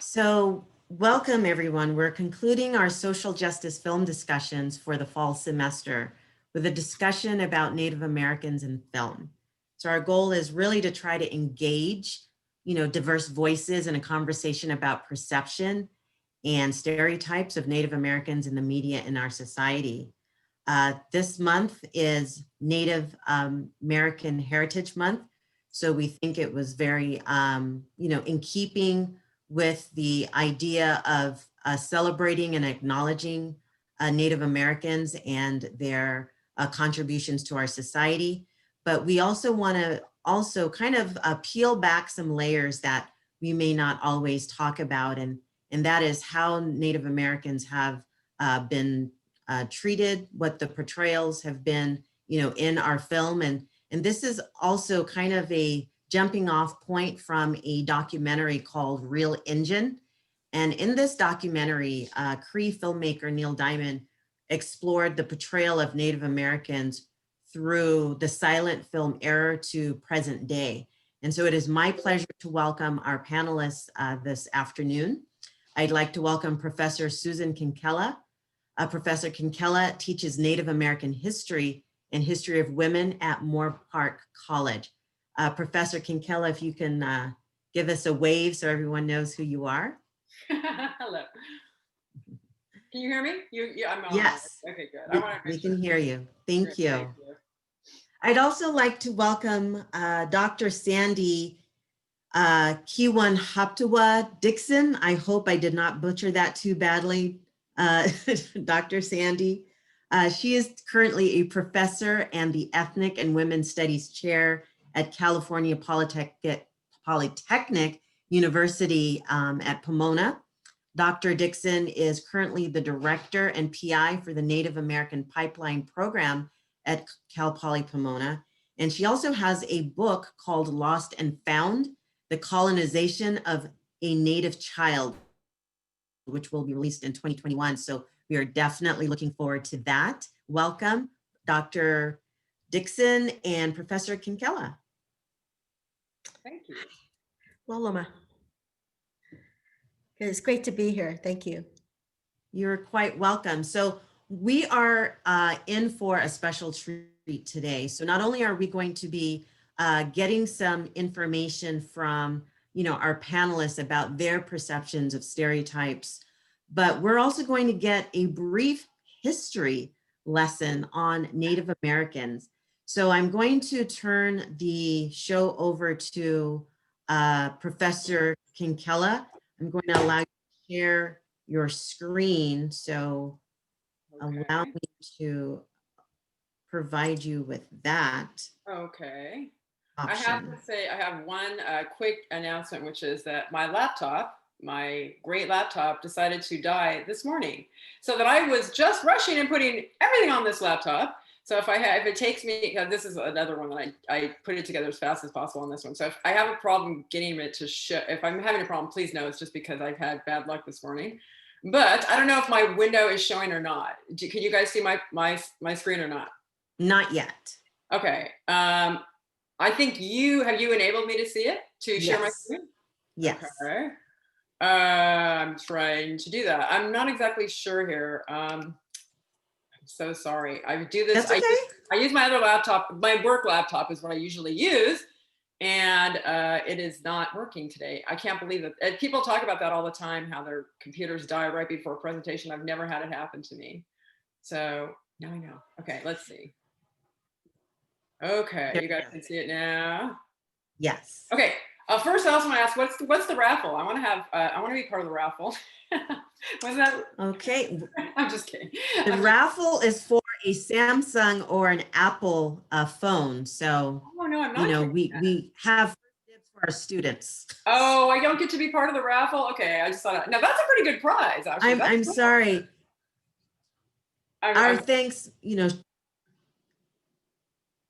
So welcome everyone. We're concluding our social justice film discussions for the fall semester with a discussion about Native Americans in film. So our goal is really to try to engage, diverse voices in a conversation about perception and stereotypes of Native Americans in the media in our society. This month is Native American Heritage Month. So we think it was very, in keeping with the idea of celebrating and acknowledging Native Americans and their contributions to our society. But we also want to kind of peel back some layers that we may not always talk about, and that is how Native Americans have been treated, what the portrayals have been, in our film. And this is also kind of a jumping off point from a documentary called Real Injun. And in this documentary, Cree filmmaker Neil Diamond explored the portrayal of Native Americans through the silent film era to present day. And so it is my pleasure to welcome our panelists this afternoon. I'd like to welcome Professor Susan Kinkella. Professor Kinkella teaches Native American history and history of women at Moore Park College. Professor Kinkella, if you can give us a wave so everyone knows who you are. Hello. Can you hear me? I'm on. Yes. Okay, good. We can hear you. Thank you. I'd also like to welcome Dr. Sandy Kiwan Haptawa Dixon. I hope I did not butcher that too badly, Dr. Sandy. She is currently a professor and the Ethnic and Women's Studies Chair at California Polytechnic University at Pomona. Dr. Dixon is currently the director and PI for the Native American Pipeline Program at Cal Poly Pomona. And she also has a book called Lost and Found, The Colonization of a Native Child, which will be released in 2021. So we are definitely looking forward to that. Welcome, Dr. Dixon and Professor Kinkella. Thank you. Well, Loma. It's great to be here. Thank you. You're quite welcome. So we are in for a special treat today. So not only are we going to be getting some information from, our panelists about their perceptions of stereotypes, but we're also going to get a brief history lesson on Native Americans. So I'm going to turn the show over to Professor Kinkella. I'm going to allow you to share your screen. So allow me to provide you with that. Okay. Option. I have to say, I have one quick announcement, which is that my laptop, my great laptop, decided to die this morning. So that I was just rushing and putting everything on this laptop. So if it takes me, this is another one that I put it together as fast as possible on this one. So if I have a problem getting it to show, if I'm having a problem, please know it's just because I've had bad luck this morning. But I don't know if my window is showing or not. Can you guys see my screen or not? Not yet. Okay. I think have you enabled me to see it, to share my screen? Yes. Okay. I'm trying to do that. I'm not exactly sure here. I'm so sorry. I do this. That's okay. I use my other laptop. My work laptop is what I usually use. And it is not working today. I can't believe it. And people talk about that all the time, how their computers die right before a presentation. I've never had it happen to me. So now I know. Okay, let's see. Okay, you guys can see it now. Yes. Okay. First, I also want to ask, what's the raffle? I want to be part of the raffle. What's that? Okay. I'm just kidding. The raffle is for a Samsung or an Apple phone. So, oh, no, I'm not we have tips for our students. Oh, I don't get to be part of the raffle? Okay, I just thought, no, that's a pretty good prize, actually. I'm sorry. Our thanks, go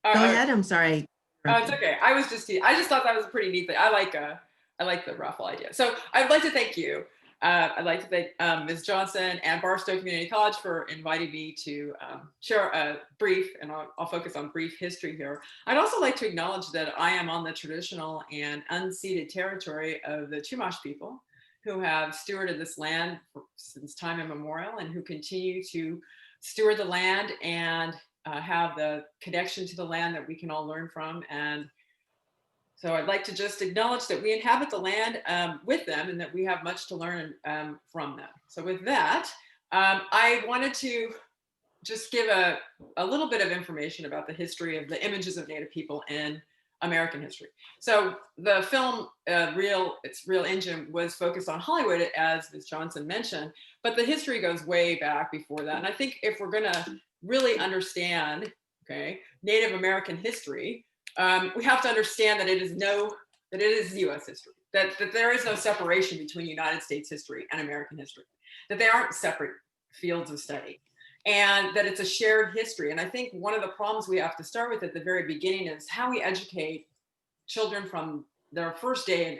ahead. I'm sorry. Oh, it's okay. I just thought that was a pretty neat thing. I like the raffle idea. So I'd like to thank you. I'd like to thank Ms. Johnson and Barstow Community College for inviting me to share a brief, and I'll focus on brief history here. I'd also like to acknowledge that I am on the traditional and unceded territory of the Chumash people, who have stewarded this land since time immemorial and who continue to steward the land and have the connection to the land that we can all learn from. And so I'd like to just acknowledge that we inhabit the land with them and that we have much to learn from them. So with that, I wanted to just give a little bit of information about the history of the images of Native people in American history. So the film, Real Injun, was focused on Hollywood, as Ms. Johnson mentioned, but the history goes way back before that. And I think if we're gonna really understand, okay, Native American history, we have to understand that it is US history, that there is no separation between United States history and American history, that they aren't separate fields of study, and that it's a shared history. And I think one of the problems we have to start with at the very beginning is how we educate children from their first day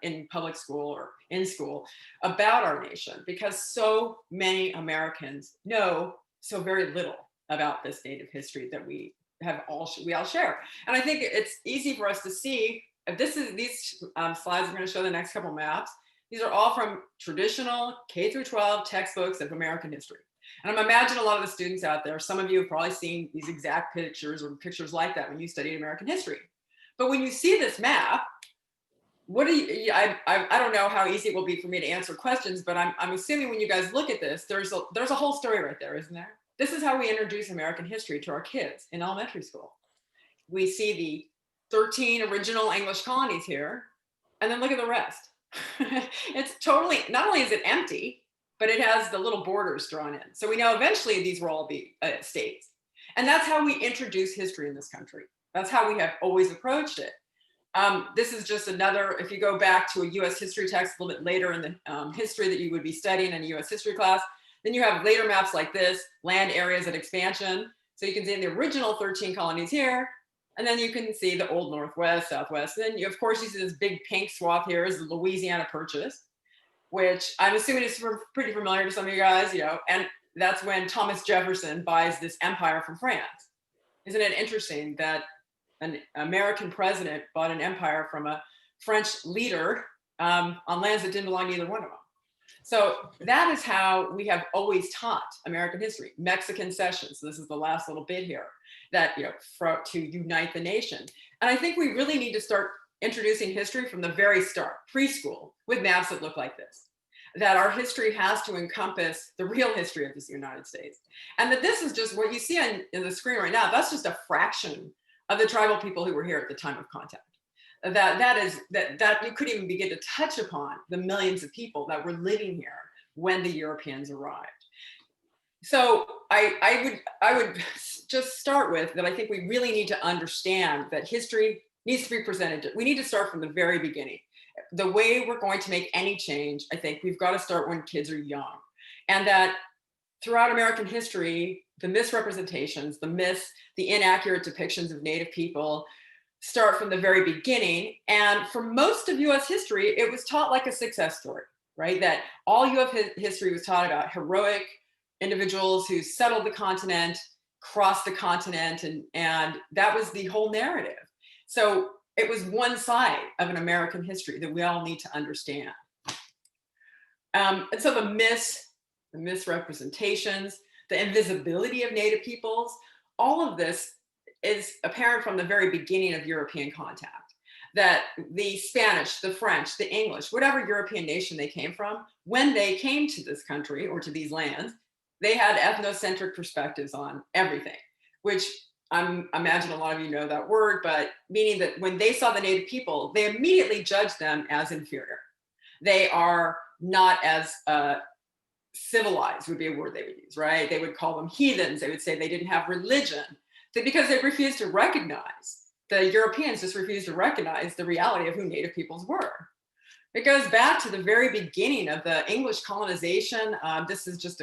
in public school or in school about our nation, because so many Americans know so very little about this Native history that we all share. And I think it's easy for us to see, if these slides I'm going to show the next couple maps, these are all from traditional K through 12 textbooks of American history. And I'm imagining a lot of the students out there, some of you have probably seen these exact pictures or pictures like that when you studied American history. But when you see this map, what do you, I don't know how easy it will be for me to answer questions, but I'm assuming when you guys look at this, there's a whole story right there, isn't there? This is how we introduce American history to our kids in elementary school. We see the 13 original English colonies here, and then look at the rest. It's totally, not only is it empty, but it has the little borders drawn in. So we know eventually these will all be states. And that's how we introduce history in this country. That's how we have always approached it. This is just another, if you go back to a US history text a little bit later in the history that you would be studying in a US history class, then you have later maps like this, land areas and expansion. So you can see the original 13 colonies here, and then you can see the old Northwest, Southwest. And then you, of course, you see this big pink swath here is the Louisiana Purchase, which I'm assuming is pretty familiar to some of you guys, and that's when Thomas Jefferson buys this empire from France. Isn't it interesting that an American president bought an empire from a French leader on lands that didn't belong to either one of them? So that is how we have always taught American history. Mexican cession, so this is the last little bit here, that to unite the nation. And I think we really need to start introducing history from the very start, preschool, with maps that look like this. That our history has to encompass the real history of this United States. And that this is just what you see in the screen right now, that's just a fraction of the tribal people who were here at the time of contact. That you couldn't even begin to touch upon the millions of people that were living here when the Europeans arrived. So I would just start with that. I think we really need to understand that history needs to be presented. We need to start from the very beginning. The way we're going to make any change, I think we've got to start when kids are young. And that throughout American history, the misrepresentations, the myths, the inaccurate depictions of Native people start from the very beginning. And for most of US history, it was taught like a success story, right? That all US history was taught about heroic individuals who settled the continent, crossed the continent, and that was the whole narrative. So it was one side of an American history that we all need to understand. And so the misrepresentations, the invisibility of Native peoples, all of this is apparent from the very beginning of European contact. That the Spanish, the French, the English, whatever European nation they came from, when they came to this country or to these lands, they had ethnocentric perspectives on everything, which I imagine a lot of you know that word, but meaning that when they saw the Native people, they immediately judged them as inferior. They are not as civilized would be a word they would use, right? They would call them heathens. They would say they didn't have religion, because they refused to recognize, the Europeans just refused to recognize the reality of who Native peoples were. It goes back to the very beginning of the English colonization. This is just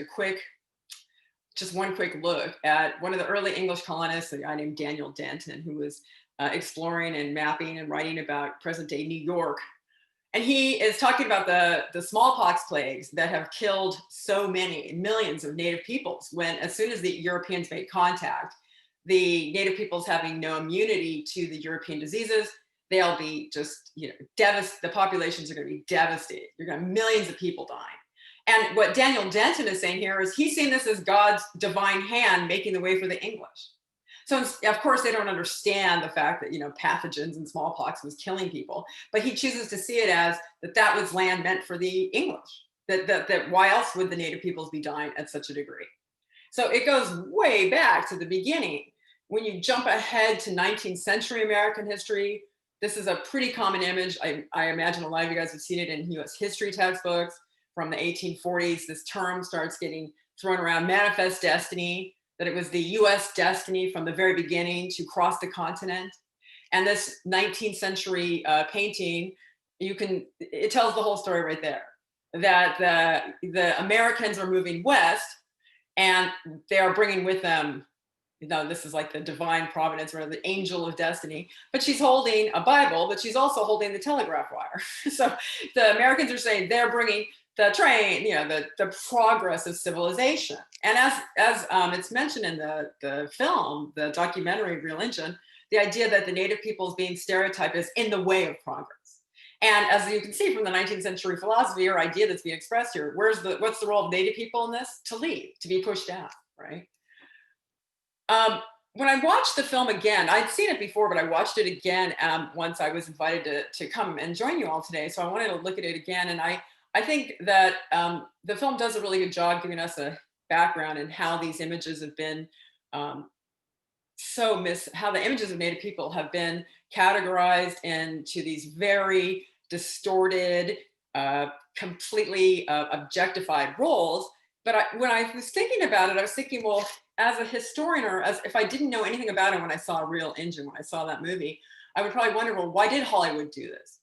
one quick look at one of the early English colonists, a guy named Daniel Denton, who was exploring and mapping and writing about present day New York. And he is talking about the smallpox plagues that have killed so many millions of Native peoples when, as soon as the Europeans made contact, the Native peoples having no immunity to the European diseases, they'll be just, the populations are going to be devastated. You're going to have millions of people dying. And what Daniel Denton is saying here is he's seeing this as God's divine hand making the way for the English. So of course they don't understand the fact that, pathogens and smallpox was killing people, but he chooses to see it as that was land meant for the English, that why else would the native peoples be dying at such a degree? So it goes way back to the beginning. When you jump ahead to 19th century American history, this is a pretty common image. I imagine a lot of you guys have seen it in US history textbooks from the 1840s. This term starts getting thrown around, manifest destiny, that it was the US destiny from the very beginning to cross the continent. And this 19th century painting, it tells the whole story right there, that the Americans are moving west and they are bringing with them, this is like the divine providence or the angel of destiny, but she's holding a Bible, but she's also holding the telegraph wire. So the Americans are saying they're bringing the train, the progress of civilization. And as it's mentioned in the film, the documentary Real Injun, the idea that the native peoples being stereotyped is in the way of progress. And as you can see from the 19th century philosophy or idea that's being expressed here, what's the role of native people in this? To lead, to be pushed out, right? When I watched the film again, I'd seen it before, but I watched it again once I was invited to come and join you all today. So I wanted to look at it again. And I think that the film does a really good job giving us a background in how these images have been how the images of Native people have been categorized into these very distorted, completely objectified roles. But when I was thinking about it, I was thinking, well, as a historian, or as if I didn't know anything about it when I saw Real Injun, when I saw that movie, I would probably wonder, well, why did Hollywood do this?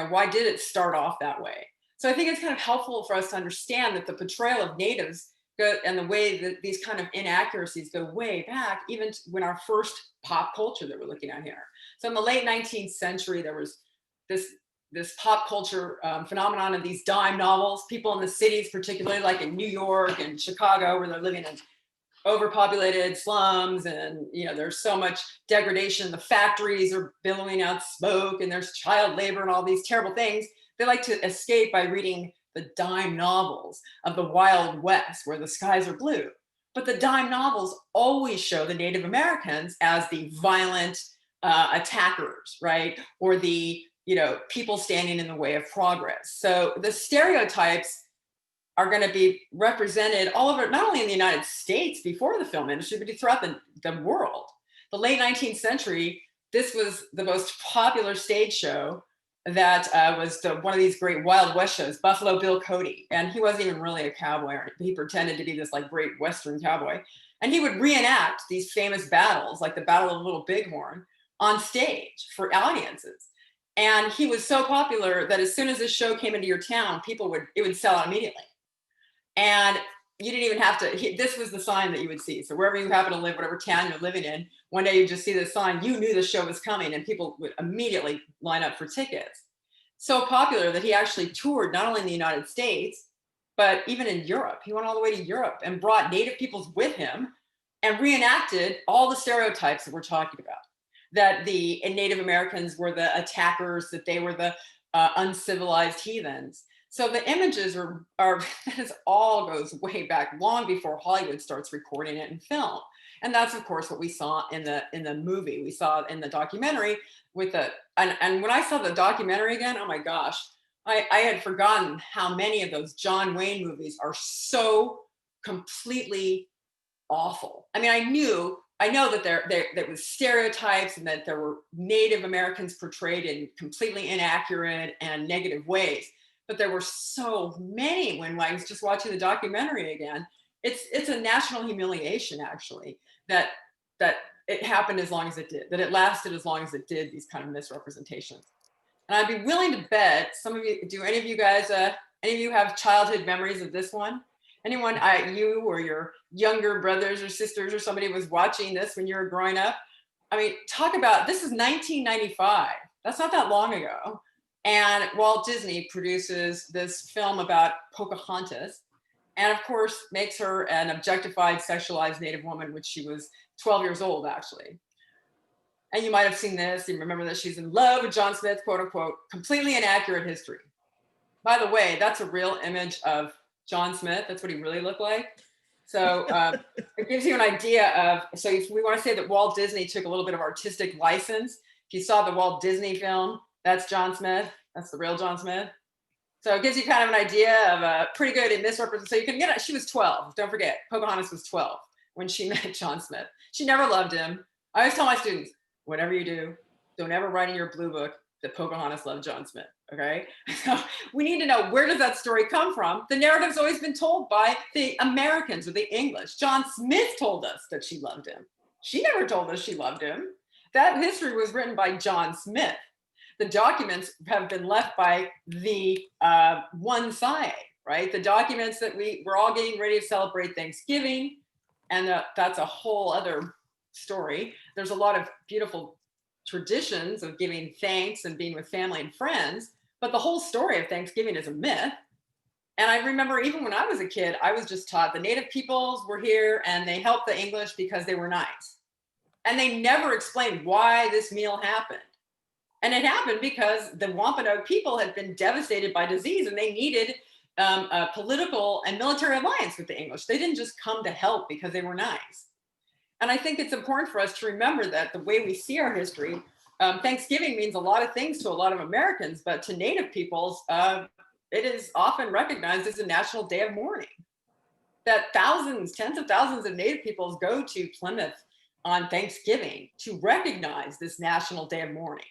Why did it start off that way? So I think it's kind of helpful for us to understand that the portrayal of natives and the way that these kind of inaccuracies go way back, even when our first pop culture that we're looking at here. So in the late 19th century, there was this pop culture phenomenon of these dime novels, people in the cities, particularly like in New York and Chicago, where they're living in overpopulated slums, and there's so much degradation. The factories are billowing out smoke, and there's child labor and all these terrible things. They like to escape by reading the dime novels of the Wild West, where the skies are blue. But the dime novels always show the Native Americans as the violent attackers, right? Or the people standing in the way of progress. So the stereotypes are going to be represented all over, not only in the United States before the film industry, but throughout the world. The late 19th century, this was the most popular stage show that was one of these great Wild West shows, Buffalo Bill Cody. And he wasn't even really a cowboy, he pretended to be this like great Western cowboy. And he would reenact these famous battles, like the Battle of Little Bighorn, on stage for audiences. And he was so popular that as soon as this show came into your town, it would sell out immediately. And you didn't even have to, this was the sign that you would see. So wherever you happen to live, whatever town you're living in, one day you just see this sign, you knew the show was coming, and people would immediately line up for tickets. So popular that he actually toured not only in the United States, but even in Europe. He went all the way to Europe and brought Native peoples with him and reenacted all the stereotypes that we're talking about. That the Native Americans were the attackers, that they were the uncivilized heathens. So the images this all goes way back, long before Hollywood starts recording it in film. And that's of course what we saw in the movie. We saw in the documentary and when I saw the documentary again, oh my gosh, I had forgotten how many of those John Wayne movies are so completely awful. I mean, I know that there was stereotypes and that there were Native Americans portrayed in completely inaccurate and negative ways. But there were so many when I was just watching the documentary again. It's a national humiliation, actually, that it happened as long as it did, that it lasted as long as it did, these kind of misrepresentations. And I'd be willing to bet, any of you guys have childhood memories of this one? Anyone, you or your younger brothers or sisters or somebody was watching this when you were growing up? I mean, talk about, this is 1995. That's not that long ago. And Walt Disney produces this film about Pocahontas, and of course makes her an objectified, sexualized Native woman, which she was 12 years old, actually. And you might have seen this, you remember that she's in love with John Smith, quote unquote, completely inaccurate history. By the way, that's a real image of John Smith. That's what he really looked like. So it gives you an idea of, so if we want to say that Walt Disney took a little bit of artistic license, if you saw the Walt Disney film, that's John Smith. That's the real John Smith. So it gives you kind of an idea of a pretty good misrepresentation. So you can get it. She was 12. Don't forget, Pocahontas was 12 when she met John Smith. She never loved him. I always tell my students, whatever you do, don't ever write in your blue book that Pocahontas loved John Smith, okay? So we need to know, where does that story come from? The narrative's always been told by the Americans or the English. John Smith told us that she loved him. She never told us she loved him. That history was written by John Smith. The documents have been left by the one side, right? The documents that we're all getting ready to celebrate Thanksgiving, and that's a whole other story. There's a lot of beautiful traditions of giving thanks and being with family and friends, but the whole story of Thanksgiving is a myth. And I remember even when I was a kid, I was just taught the native peoples were here and they helped the English because they were nice. And they never explained why this meal happened. And it happened because the Wampanoag people had been devastated by disease and they needed a political and military alliance with the English. They didn't just come to help because they were nice. And I think it's important for us to remember that the way we see our history, Thanksgiving means a lot of things to a lot of Americans, but to Native peoples, it is often recognized as a national day of mourning. That thousands, tens of thousands of Native peoples go to Plymouth on Thanksgiving to recognize this national day of mourning,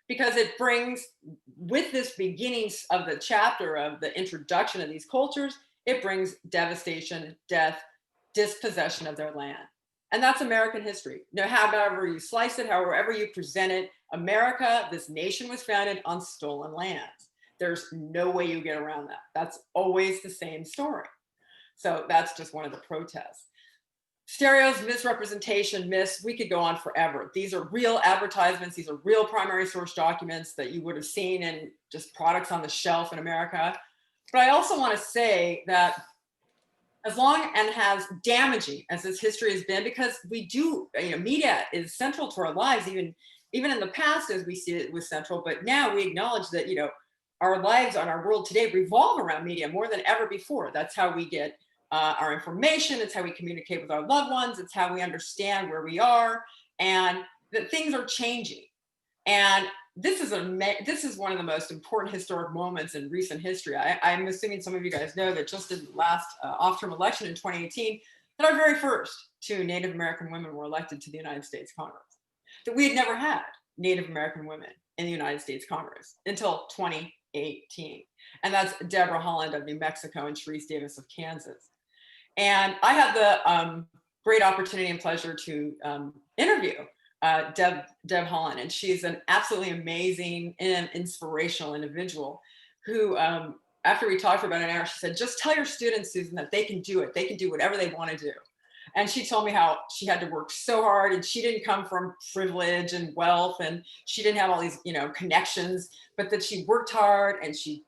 because it brings, with this beginnings of the chapter of the introduction of these cultures, it brings devastation, death, dispossession of their land. And that's American history. Now, however you slice it, however you present it, America, this nation was founded on stolen lands. There's no way you get around that. That's always the same story. So that's just one of the protests. Stereos, misrepresentation, myths, we could go on forever. These are real advertisements. These are real primary source documents that you would have seen in just products on the shelf in America. But I also want to say that as long and as damaging as this history has been, because we do, media is central to our lives, even in the past as we see it was central, but now we acknowledge that, our lives on our world today revolve around media more than ever before. That's how we get our information. It's how we communicate with our loved ones. It's how we understand where we are, and that things are changing. And this is one of the most important historic moments in recent history. I'm assuming some of you guys know that just in the last off-term election in 2018, that our very first two Native American women were elected to the United States Congress. That we had never had Native American women in the United States Congress until 2018. And that's Deborah Holland of New Mexico and Sharice Davis of Kansas. And I had the great opportunity and pleasure to interview Deb Holland, and she's an absolutely amazing and inspirational individual who, after we talked for about an hour, she said, just tell your students, Susan, that they can do it. They can do whatever they want to do. And she told me how she had to work so hard, and she didn't come from privilege and wealth, and she didn't have all these, connections, but that she worked hard, and she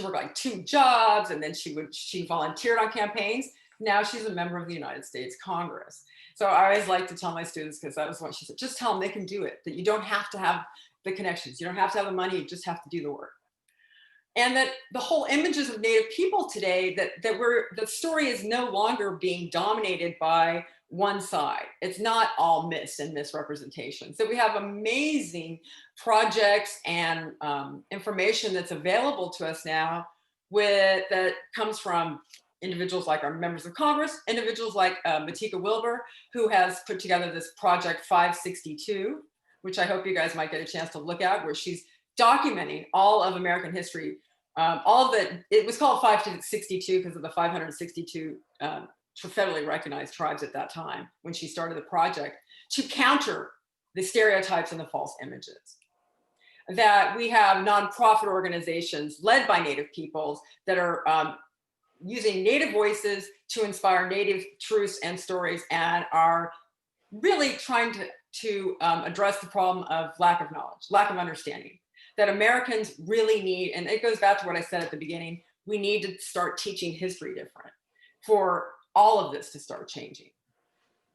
worked like 2 jobs, and then she volunteered on campaigns. Now she's a member of the United States Congress. So I always like to tell my students, because that was what she said, just tell them they can do it, that you don't have to have the connections. You don't have to have the money. You just have to do the work. And that the whole images of Native people today, the story is no longer being dominated by one side. It's not all myths and misrepresentations. So we have amazing projects and information that's available to us now that comes from individuals like our members of Congress, individuals like Matika Wilbur, who has put together this Project 562, which I hope you guys might get a chance to look at, where she's documenting all of American history. It was called 562 because of the 562 federally recognized tribes at that time when she started the project, to counter the stereotypes and the false images. That we have nonprofit organizations led by Native peoples that are using Native voices to inspire Native truths and stories, and are really trying to address the problem of lack of knowledge, lack of understanding, that Americans really need. And it goes back to what I said at the beginning, we need to start teaching history different for all of this to start changing.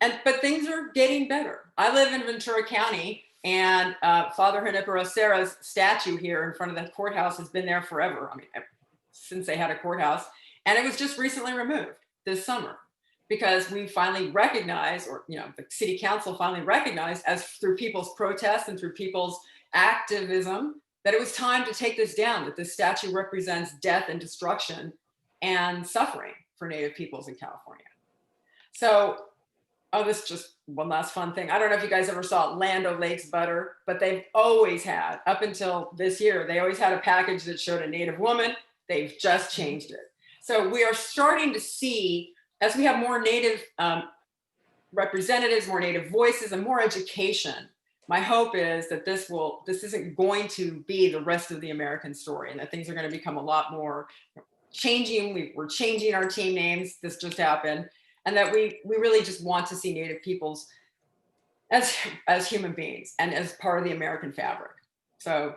But things are getting better. I live in Ventura County, and Father Junipero Serra's statue here in front of the courthouse has been there forever. I mean, since they had a courthouse, and it was just recently removed this summer because we finally recognized, or the city council finally recognized, as through people's protests and through people's activism, that it was time to take this down, that this statue represents death and destruction and suffering for Native peoples in California. So, oh, this is just one last fun thing. I don't know if you guys ever saw Land O'Lakes butter, but they've always had, up until this year, they always had a package that showed a Native woman. They've just changed it. So we are starting to see, as we have more Native representatives, more Native voices, and more education, my hope is that this isn't going to be the rest of the American story, and that things are going to become a lot more changing. We're changing our team names. This just happened. And that we really just want to see Native peoples as human beings and as part of the American fabric. So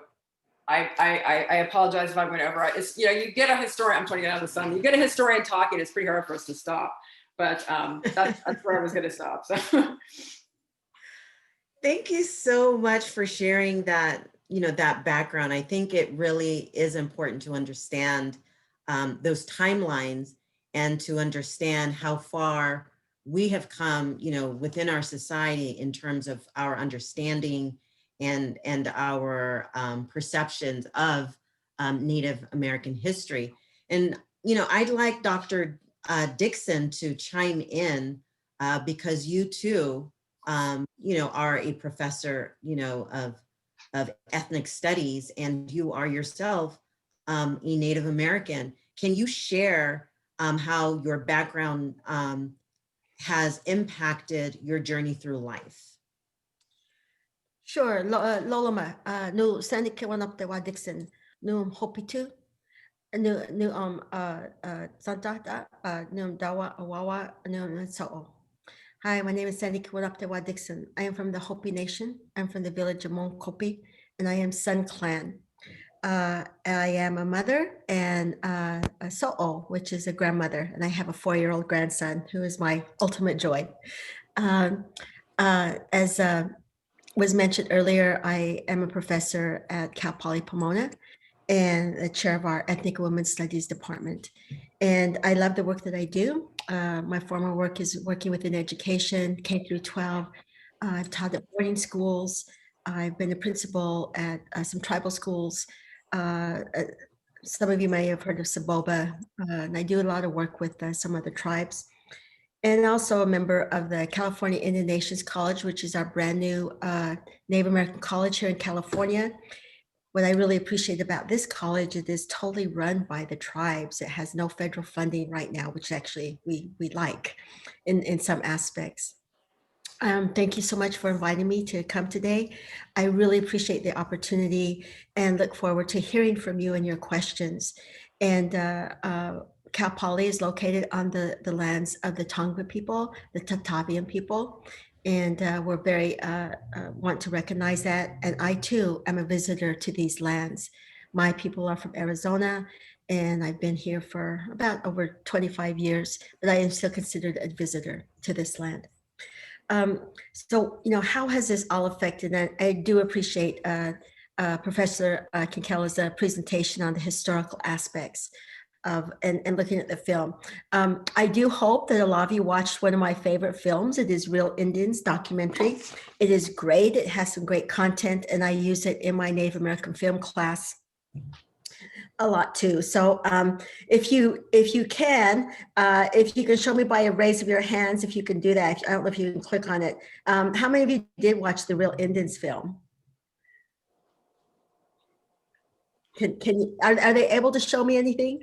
I apologize if I went over. It's, you get a historian, I'm trying to get out of the sun. You get a historian talking, it's pretty hard for us to stop. But that's where I was going to stop. So. Thank you so much for sharing that, that background. I think it really is important to understand those timelines and to understand how far we have come, within our society in terms of our understanding and our perceptions of Native American history. And, I'd like Dr. Dixon to chime in because you too, are a professor, of ethnic studies, and you are yourself a Native American. Can you share how your background has impacted your journey through life? Sure. Loloma, no Sandy Kiwanap de Dixon, no Hopitu, no Santata, no Dawa Awawa, no Sao. Hi, my name is Sandy Kiwanap Dixon. I am from the Hopi Nation. I'm from the village of Mount Kopi, and I am Sun Clan. I am a mother and a so'o, which is a grandmother, and I have a 4-year-old grandson who is my ultimate joy. As was mentioned earlier, I am a professor at Cal Poly Pomona and the chair of our Ethnic Women's Studies Department. And I love the work that I do. My former work is working within education, K through 12. I've taught at boarding schools. I've been a principal at some tribal schools. Some of you may have heard of Saboba, and I do a lot of work with some other tribes. And also a member of the California Indian Nations College, which is our brand new Native American college here in California. What I really appreciate about this college, it is totally run by the tribes. It has no federal funding right now, which actually we like in some aspects. Thank you so much for inviting me to come today. I really appreciate the opportunity and look forward to hearing from you and your questions. And Cal Poly is located on the lands of the Tongva people, the Tatavian people. And we're very, want to recognize that. And I too am a visitor to these lands. My people are from Arizona, and I've been here for about over 25 years, but I am still considered a visitor to this land. So, how has this all affected? And I do appreciate Professor Kinkella's presentation on the historical aspects of and looking at the film. I do hope that a lot of you watched one of my favorite films. It is Real Indians documentary. It is great. It has some great content, and I use it in my Native American film class a lot too. So if you can show me by a raise of your hands, if you can do that. I don't know if you can click on it. How many of you did watch the Real Indians film? Can you, are they able to show me anything?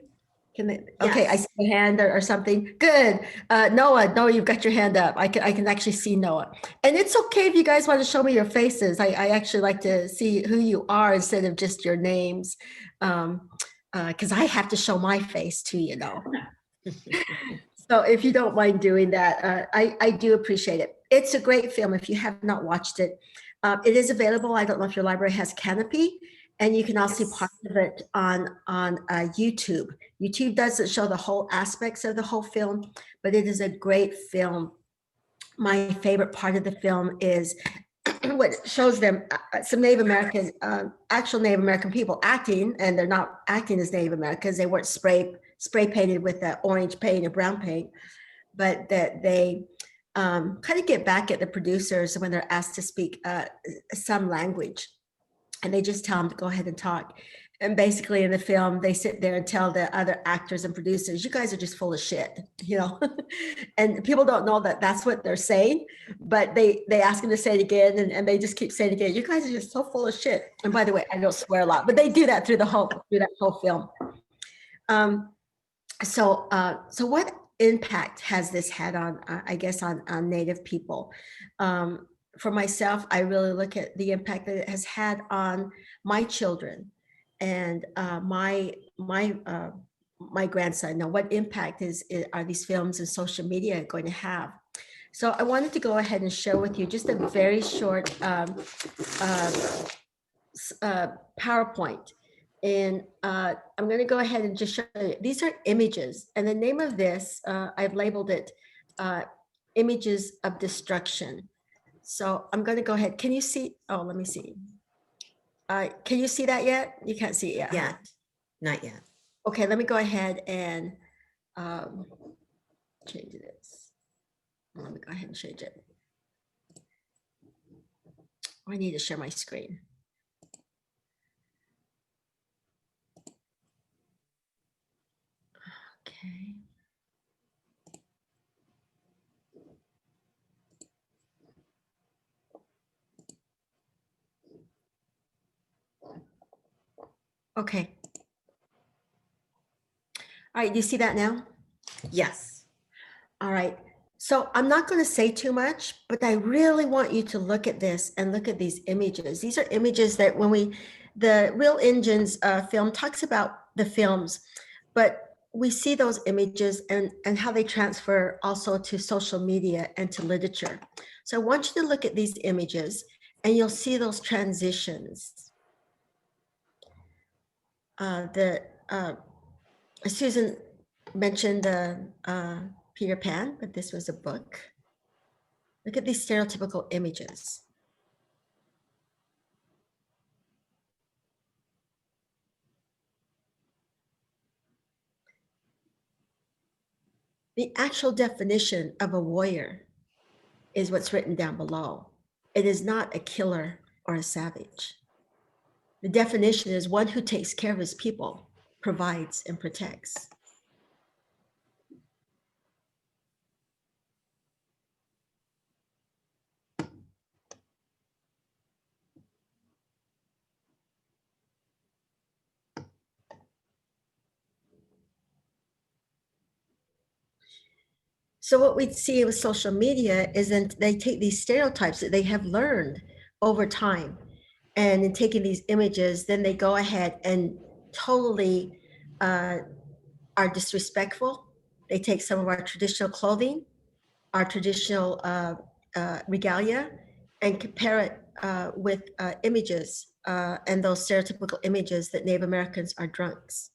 Can they? Okay, Yes. I see a hand or something. Good. Noah, you've got your hand up. I can actually see Noah. And it's okay if you guys want to show me your faces. I actually like to see who you are instead of just your names. Because I have to show my face too, So if you don't mind doing that, I do appreciate it. It's a great film if you have not watched it. It is available. I don't know if your library has Canopy, and you can also see part of it on YouTube. YouTube doesn't show the whole aspects of the whole film, but it is a great film my favorite part of the film is what shows them some Native American, actual Native American people acting, and they're not acting as Native Americans. They weren't spray painted with the orange paint or brown paint, but that they kind of get back at the producers when they're asked to speak some language, and they just tell them to go ahead and talk. And basically in the film, they sit there and tell the other actors and producers, you guys are just full of shit, you know? And people don't know that that's what they're saying, but they ask them to say it again, and they just keep saying it again, you guys are just so full of shit. And by the way, I don't swear a lot, but they do that through that whole film. So what impact has this had on, I guess, on Native people? For myself, I really look at the impact that it has had on my children and my grandson. Now, what impact are these films and social media going to have? So I wanted to go ahead and share with you just a very short PowerPoint. And I'm going to go ahead and just show you. These are images. And the name of this, I've labeled it Images of Destruction. So I'm going to go ahead. Can you see? Oh, let me see. Can you see that yet? You can't see it yet. Yet. Not yet. Okay, let me go ahead and change this. Let me go ahead and change it. I need to share my screen. Okay. Okay. All right, do you see that now? Yes. All right. So I'm not going to say too much, but I really want you to look at this and look at these images. These are images that the Real Injun's film talks about the films, but we see those images and how they transfer also to social media and to literature. So I want you to look at these images and you'll see those transitions. Susan mentioned Peter Pan, but this was a book. Look at these stereotypical images. The actual definition of a warrior is what's written down below. It is not a killer or a savage. The definition is one who takes care of his people, provides and protects. So what we see with social media is that they take these stereotypes that they have learned over time, and in taking these images, then they go ahead and totally are disrespectful. They take some of our traditional clothing, our traditional regalia, and compare it with images and those stereotypical images that Native Americans are drunks,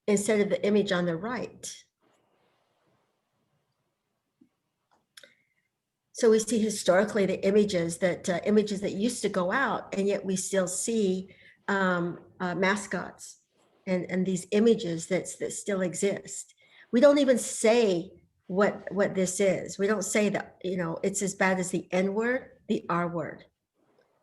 instead of the image on the right. So we see historically the images that used to go out, and yet we still see mascots and these images that still exist. We don't even say what this is. We don't say that, you know, it's as bad as the N word, the R word,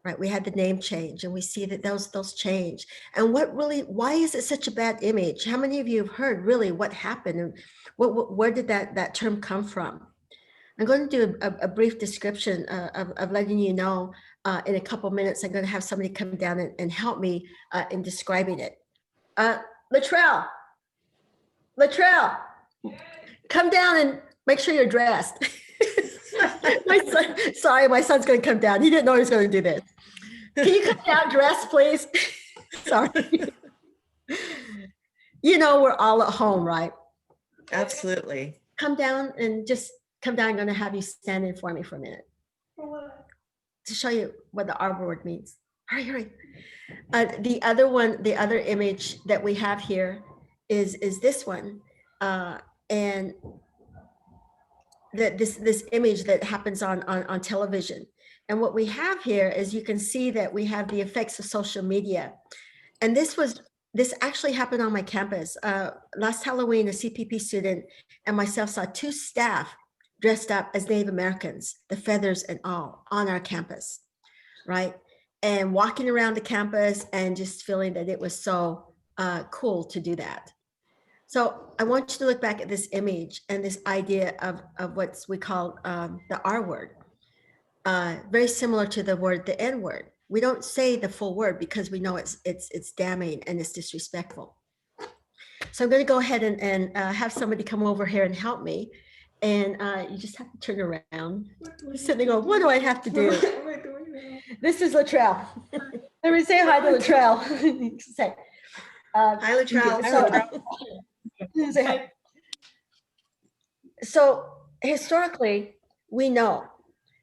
right? We had the name change, and we see that those change. And why is it such a bad image? How many of you have heard really what happened, and where did that term come from? I'm going to do a brief description of letting you know. In a couple minutes, I'm going to have somebody come down and help me in describing it. Latrell, come down and make sure you're dressed. My son's going to come down. He didn't know he was going to do this. Can you come down dressed, please? Sorry. You know, we're all at home, right? Absolutely. Come down and just come down. I'm going to have you stand in for me for a minute to show you what the R word means. Hurry. The other image that we have here is this one. And this image that happens on television. And what we have here is you can see that we have the effects of social media. And this actually happened on my campus. Last Halloween, a CPP student and myself saw two staff dressed up as Native Americans, the feathers and all, on our campus, right? And walking around the campus and just feeling that it was so cool to do that. So I want you to look back at this image and this idea of what we call the R word, very similar to the word, the N word. We don't say the full word because we know it's damning and it's disrespectful. So I'm going to go ahead and have somebody come over here and help me. And you just have to turn around. Sitting there going, what do I have to do? This is Latrell. Let me say hi to Latrell. Say, Hi, Latrell. Say hi. So historically, we know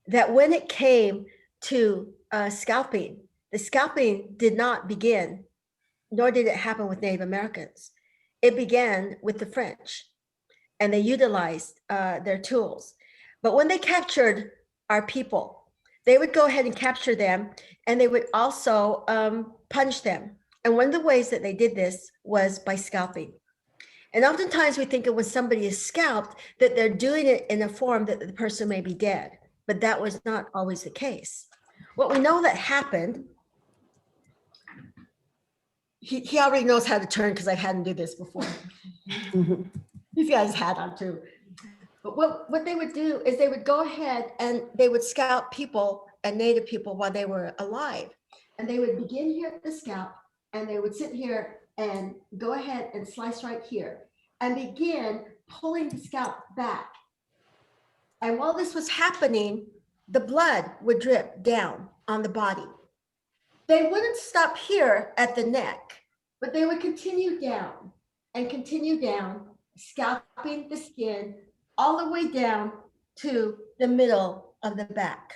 that when it came to scalping, the scalping did not begin, nor did it happen with Native Americans. It began with the French, and they utilized their tools. But when they captured our people, they would go ahead and capture them, and they would also punish them. And one of the ways that they did this was by scalping. And oftentimes we think of when somebody is scalped that they're doing it in a form that the person may be dead, but that was not always the case. What we know that happened, he already knows how to turn because I've had him do this before. He's got his hat on too. But what they would do is they would go ahead and they would scalp people and Native people while they were alive. And they would begin here at the scalp and they would sit here and go ahead and slice right here and begin pulling the scalp back. And while this was happening, the blood would drip down on the body. They wouldn't stop here at the neck, but they would continue down and continue down, scalping the skin all the way down to the middle of the back.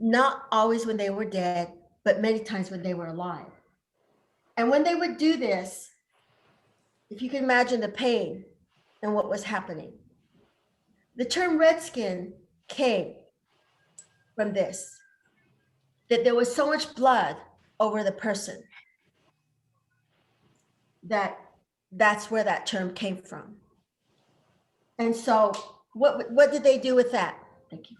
Not always when they were dead, but many times when they were alive. And when they would do this, if you can imagine the pain and what was happening, the term redskin came from this, that there was so much blood over the person that's where that term came from. And so what did they do with that? Thank you.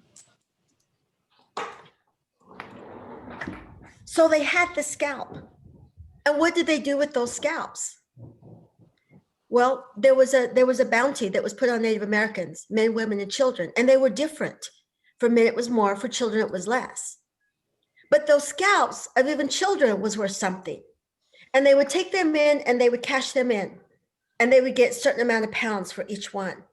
So they had the scalp. And what did they do with those scalps? Well, there was a bounty that was put on Native Americans, men, women, and children, and they were different. For men, it was more, for children, it was less. But those scalps of even children was worth something. And they would take them in and they would cash them in, and they would get a certain amount of pounds for each one.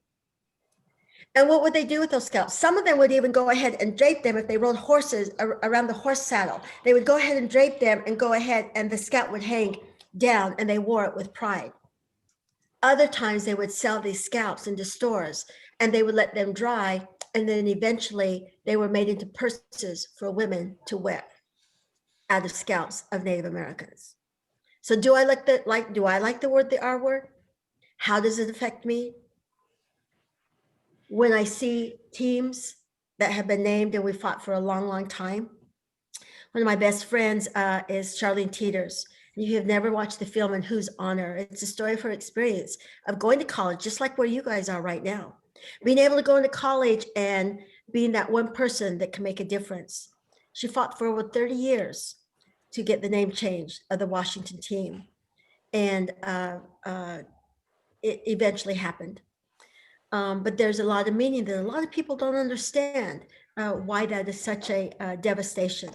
And what would they do with those scalps? Some of them would even go ahead and drape them if they rode horses around the horse saddle. They would go ahead and drape them and go ahead and the scalp would hang down and they wore it with pride. Other times they would sell these scalps into stores and they would let them dry. And then eventually they were made into purses for women to wear out of scalps of Native Americans. So do I like the word, the R word? How does it affect me? When I see teams that have been named and we fought for a long, long time. One of my best friends is Charlene Teeters. If you have never watched the film In Whose Honor, it's a story of her experience of going to college, just like where you guys are right now. Being able to go into college and being that one person that can make a difference. She fought for over 30 years to get the name changed of the Washington team. And it eventually happened. But there's a lot of meaning that a lot of people don't understand why that is such a devastation.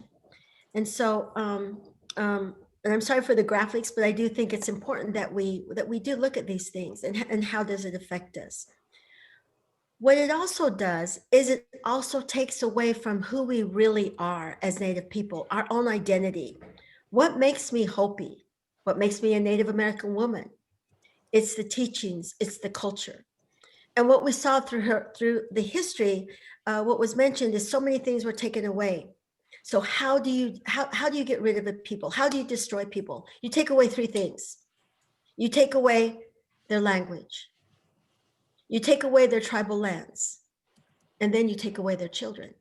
And so, and I'm sorry for the graphics, but I do think it's important that we do look at these things and how does it affect us. What it also does is it also takes away from who we really are as Native people, our own identity. What makes me Hopi? What makes me a Native American woman? It's the teachings, it's the culture. And what we saw through the history, what was mentioned is so many things were taken away. So how do you get rid of the people? How do you destroy people? You take away three things. You take away their language. You take away their tribal lands, and then you take away their children.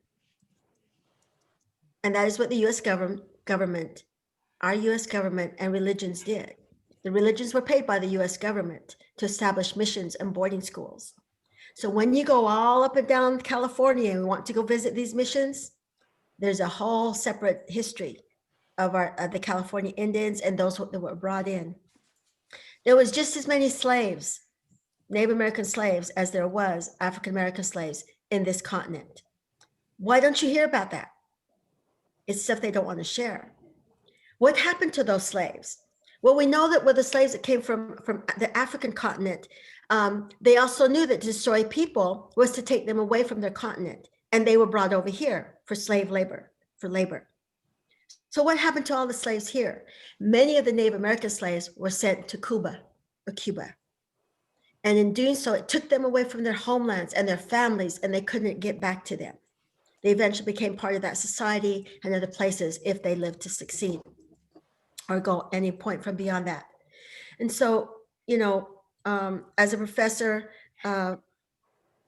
And that is what the US government, our US government and religions did. The religions were paid by the US government to establish missions and boarding schools. So when you go all up and down California and want to go visit these missions, there's a whole separate history of the California Indians and those that were brought in. There was just as many slaves, Native American slaves, as there was African American slaves in this continent. Why don't you hear about that? It's stuff they don't want to share. What happened to those slaves? Well, we know that with the slaves that came from the African continent, they also knew that to destroy people was to take them away from their continent, and they were brought over here for slave labor, for labor. So what happened to all the slaves here? Many of the Native American slaves were sent to Cuba. And in doing so, it took them away from their homelands and their families, and they couldn't get back to them. They eventually became part of that society and other places if they lived to succeed or go any point from beyond that. And so, as a professor and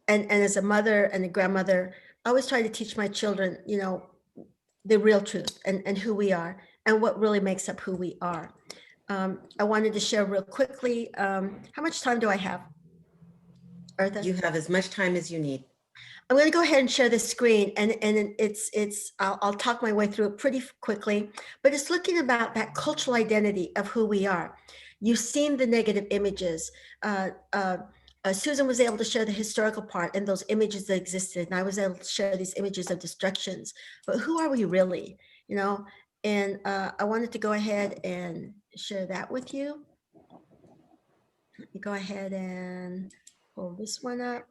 as a mother and a grandmother, I always try to teach my children, the real truth and who we are and what really makes up who we are. I wanted to share real quickly. How much time do I have, Eartha? You have as much time as you need. I'm going to go ahead and share the screen, and I'll talk my way through it pretty quickly, but it's looking about that cultural identity of who we are. You've seen the negative images. Susan was able to share the historical part and those images that existed, and I was able to share these images of destructions. But who are we really? And I wanted to go ahead and share that with you. Let me go ahead and pull this one up.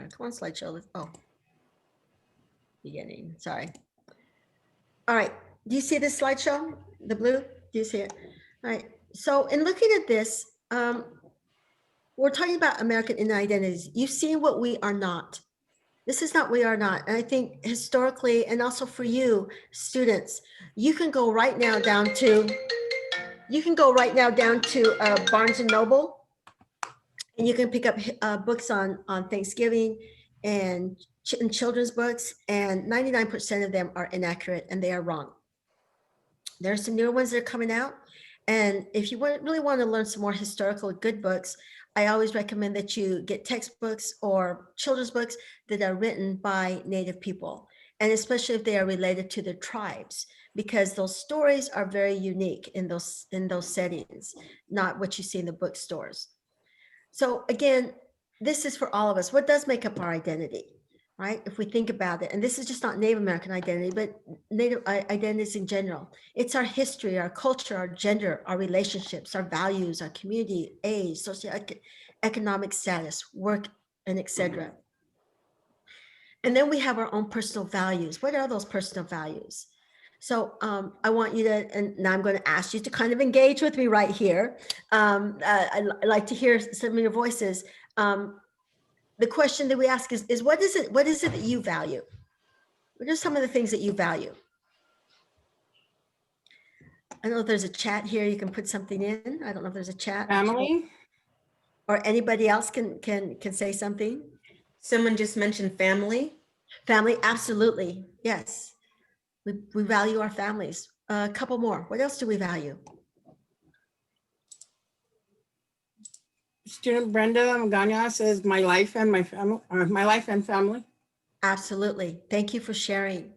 Come on, slideshow. Oh, beginning. Sorry. All right. Do you see this slideshow? The blue? Do you see it? All right. So in looking at this, we're talking about American identities. You've seen what we are not. This is not we are not. And I think historically, and also for you students, you can go right now down to Barnes and Noble, and you can pick up books on Thanksgiving and children's books, and 99% of them are inaccurate and they are wrong. There are some newer ones that are coming out. And if you really want to learn some more historical good books, I always recommend that you get textbooks or children's books that are written by Native people, and especially if they are related to their tribes, because those stories are very unique in those settings, not what you see in the bookstores. So again, this is for all of us. What does make up our identity, right? If we think about it, and this is just not Native American identity, but Native identities in general. It's our history, our culture, our gender, our relationships, our values, our community, age, socioeconomic status, work, and etc. And then we have our own personal values. What are those personal values? So I want you to, and now I'm going to ask you to kind of engage with me right here. I like to hear some of your voices. The question that we ask is what is it that you value? What are some of the things that you value? I don't know if there's a chat here. You can put something in. I don't know if there's a chat. Family. Or anybody else can say something. Someone just mentioned family. Family, absolutely. Yes. We value our families. A couple more. What else do we value? Student Brenda Magana says my life and my family, my life and family. Absolutely. Thank you for sharing.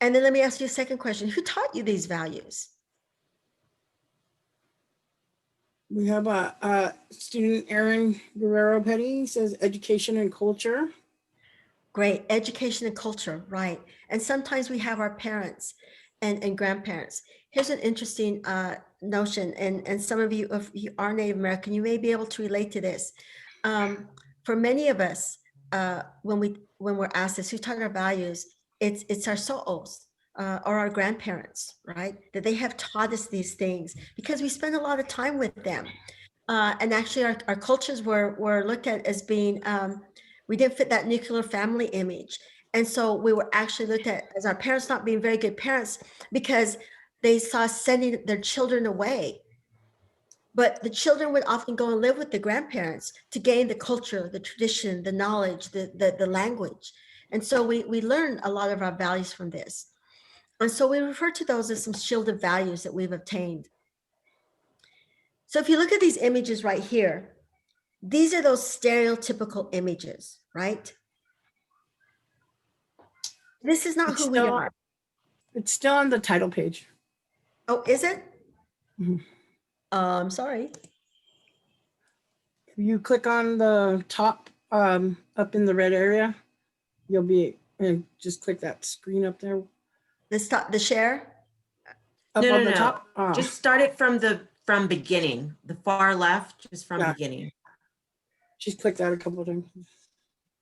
And then let me ask you a second question. Who taught you these values? We have a student, Aaron Guerrero Petty, says education and culture. Great. Education and culture, right. And sometimes we have our parents and grandparents. Here's an interesting notion, and some of you, if you are Native American, you may be able to relate to this. For many of us, when we're asked this, who taught our values, it's our so'os or our grandparents, right? That they have taught us these things because we spend a lot of time with them. And actually our cultures were looked at as being, we didn't fit that nuclear family image. And so we were actually looked at as our parents not being very good parents because they saw sending their children away. But the children would often go and live with the grandparents to gain the culture, the tradition, the knowledge, the language. And so we learn a lot of our values from this. And so we refer to those as some shielded values that we've obtained. So if you look at these images right here, these are those stereotypical images, right? This is not It's who we still, are. it's still on the title page. Oh, is it? Mhm. I'm sorry. If you click on the top, up in the red area, you'll be, and just click that screen up there. The share. Up No, on no, the no. top. Just start it from beginning, the far left, just from Yeah. beginning. Just click that a couple of times.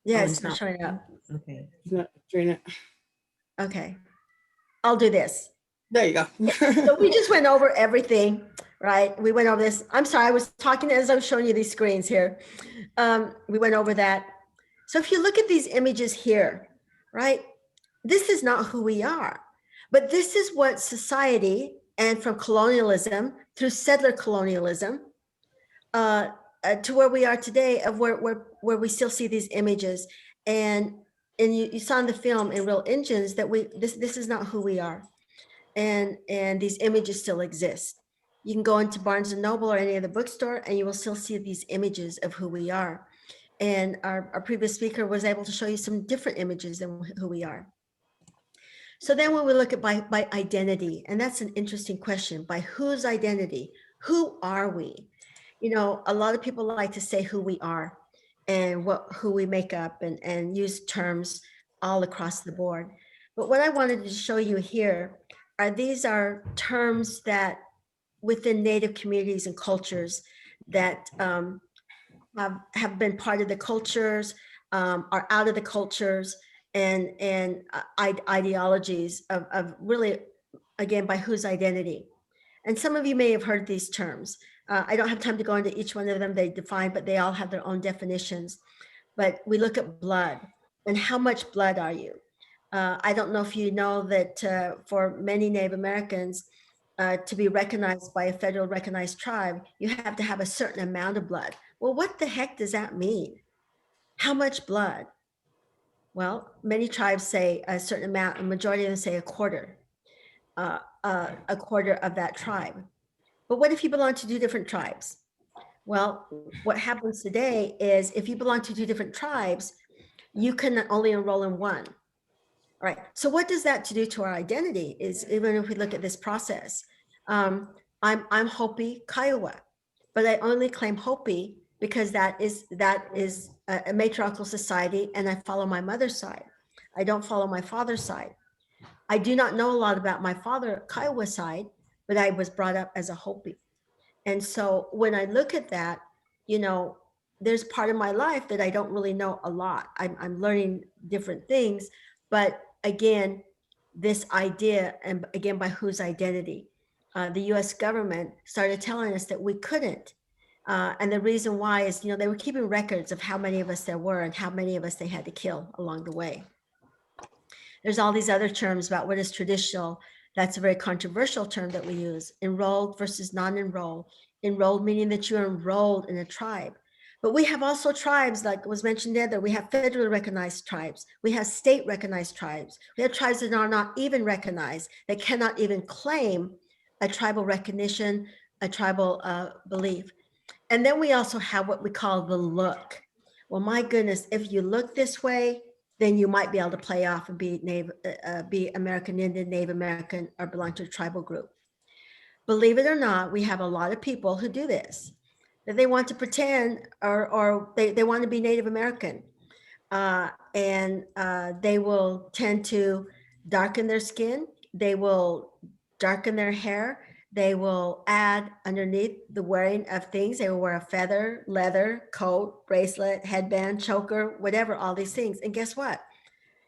Yeah, Oh, it's it's not not. showing up. Okay. It's not doing it. Okay. I'll do this. There you go. So we just went over everything, right? We went over this. I'm sorry, I was talking as I was showing you these screens here. We went over that. So if you look at these images here, right? This is not who we are, but this is what society and from colonialism through settler colonialism to where we are today of where we still see these images. And you saw in the film in Real Injuns that this is not who we are. And these images still exist. You can go into Barnes and Noble or any other bookstore and you will still see these images of who we are. And our previous speaker was able to show you some different images than who we are. So then when we look at by identity, and that's an interesting question, by whose identity? Who are we? You know, a lot of people like to say who we are and who we make up and use terms all across the board. But what I wanted to show you here are these are terms that within Native communities and cultures that have been part of the cultures, are out of the cultures, and ideologies of really, again, by whose identity. And some of you may have heard these terms. I don't have time to go into each one of them they define, but they all have their own definitions. But we look at blood and how much blood are you? I don't know if you know that for many Native Americans, to be recognized by a federal recognized tribe, you have to have a certain amount of blood. Well, what the heck does that mean? How much blood? Well, many tribes say a certain amount, a majority of them say a quarter of that tribe. But what if you belong to two different tribes? Well, what happens today is if you belong to two different tribes, you can only enroll in one. All right. So what does that to do to our identity is even if we look at this process, I'm Hopi Kiowa, but I only claim Hopi because that is a matriarchal society and I follow my mother's side. I don't follow my father's side. I do not know a lot about my father Kiowa side, but I was brought up as a Hopi. And so when I look at that, you know, there's part of my life that I don't really know a lot. I'm learning different things, but again, this idea, and again, by whose identity? The US government started telling us that we couldn't. And the reason why is, you know, they were keeping records of how many of us there were and how many of us they had to kill along the way. There's all these other terms about what is traditional. That's a very controversial term that we use, enrolled versus non-enrolled. Enrolled meaning that you're enrolled in a tribe. But we have also tribes, like was mentioned there, that we have federally recognized tribes. We have state recognized tribes. We have tribes that are not even recognized, that cannot even claim a tribal recognition, a tribal belief. And then we also have what we call the look. Well, my goodness, if you look this way, then you might be able to play off and be American Indian, Native American, or belong to a tribal group. Believe it or not, we have a lot of people who do this, that they want to pretend or they want to be Native American. And they will tend to darken their skin. They will darken their hair. They will add underneath the wearing of things. They will wear a feather, leather, coat, bracelet, headband, choker, whatever, all these things. And guess what?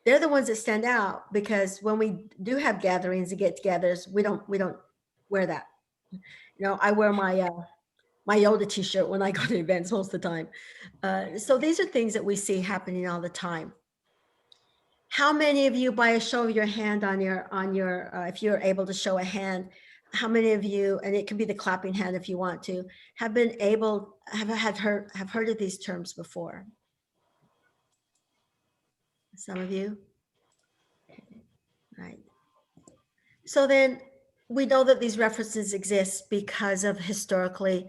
They're the ones that stand out because when we do have gatherings and get-togethers, we don't wear that. You know, I wear my Yoda t-shirt when I go to events most of the time. So these are things that we see happening all the time. How many of you, by a show of your hand on your, if you're able to show a hand, how many of you, and it can be the clapping hand if you want to, have been able, have heard of these terms before? Some of you? Right. So then we know that these references exist because of historically